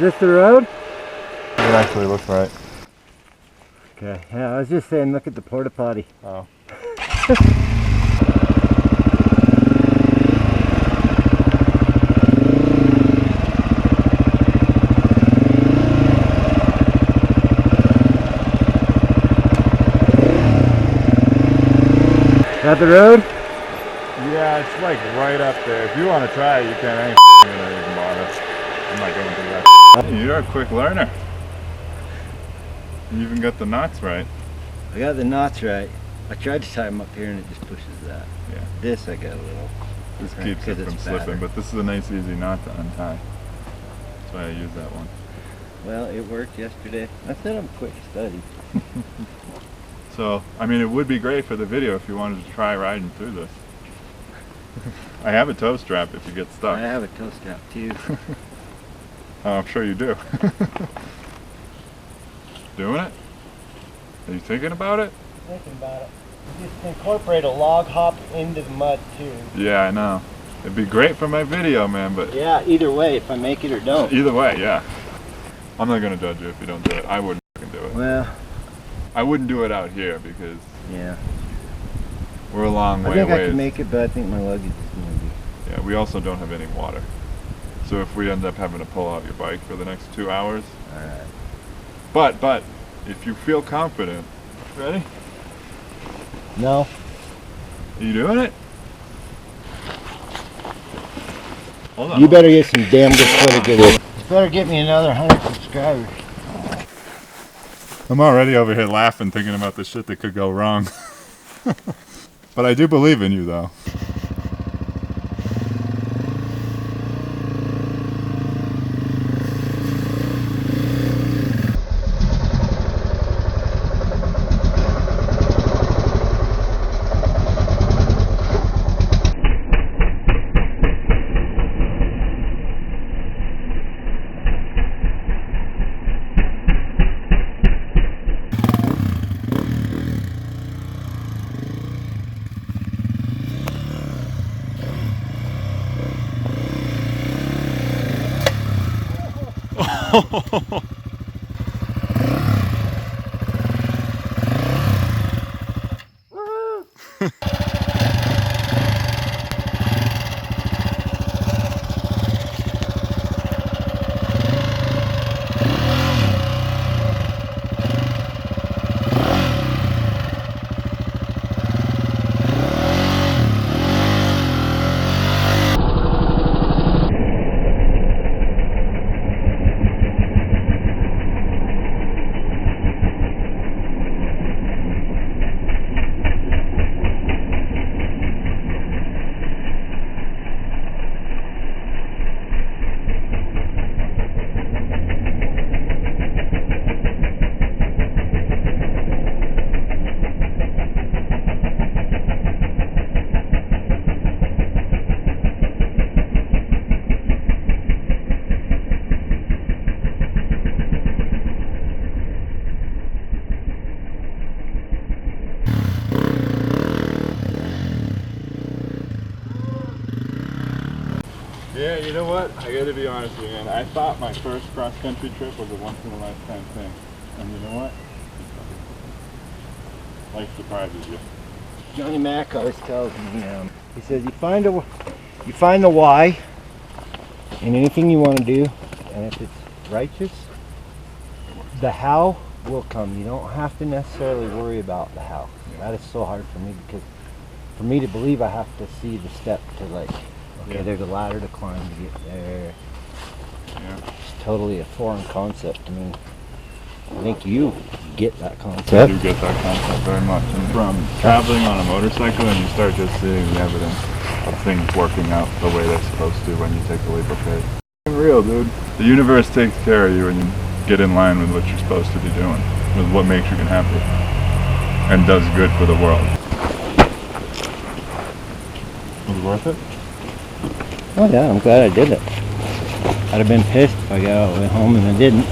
this the road? It actually looks right. Okay, yeah, I was just saying, look at the porta potty. Oh. Is that the road? Yeah, it's like right up there. If you want to try it, you can. I ain't gonna even bother. I'm not going through that. You're a quick learner. You even got the knots right. I got the knots right. I tried to tie them up here and it just pushes that. Yeah. This I got a little. This keeps it from slipping, but this is a nice easy knot to untie. That's why I use that one. Well, it worked yesterday. I said I'm quick study. So, I mean, it would be great for the video if you wanted to try riding through this. I have a toe strap if you get stuck. I have a toe strap too. Oh, I'm sure you do. Doing it? Are you thinking about it? Thinking about it. Just incorporate a log hop into the mud too. Yeah, I know. It'd be great for my video, man, but... Yeah, either way, if I make it or don't. Either way, yeah. I'm not gonna judge you if you don't do it. I wouldn't fucking do it. Well... I wouldn't do it out here because... Yeah. We're a long way away. I think I can make it, but I think my luggage is gonna be... Yeah, we also don't have any water. So if we end up having to pull out your bike for the next 2 hours... Alright. But, if you feel confident... Ready? No. Are you doing it? Hold on. You better get some damn good footage of it. You better get me another 100 subscribers. I'm already over here laughing thinking about the shit that could go wrong. But I do believe in you though. Yeah, you know what? I gotta be honest with you, man. I thought my first cross-country trip was a once-in-a-lifetime thing. And you know what? Life surprises you. Johnny Mac always tells me, he says, you find the why in anything you want to do, and if it's righteous, the how will come. You don't have to necessarily worry about the how. That is so hard for me, because for me to believe, I have to see the step to like, okay, there's a ladder to climb to get there. Yeah. It's totally a foreign concept to me. I think you get that concept. I do get that concept very much. And from traveling on a motorcycle, and you start just seeing the evidence of things working out the way they're supposed to when you take the leap of faith. It's real, dude. The universe takes care of you when you get in line with what you're supposed to be doing, with what makes you happy, and does good for the world. Was it worth it? Oh yeah, I'm glad I did it. I'd have been pissed if I got all the way home and I didn't.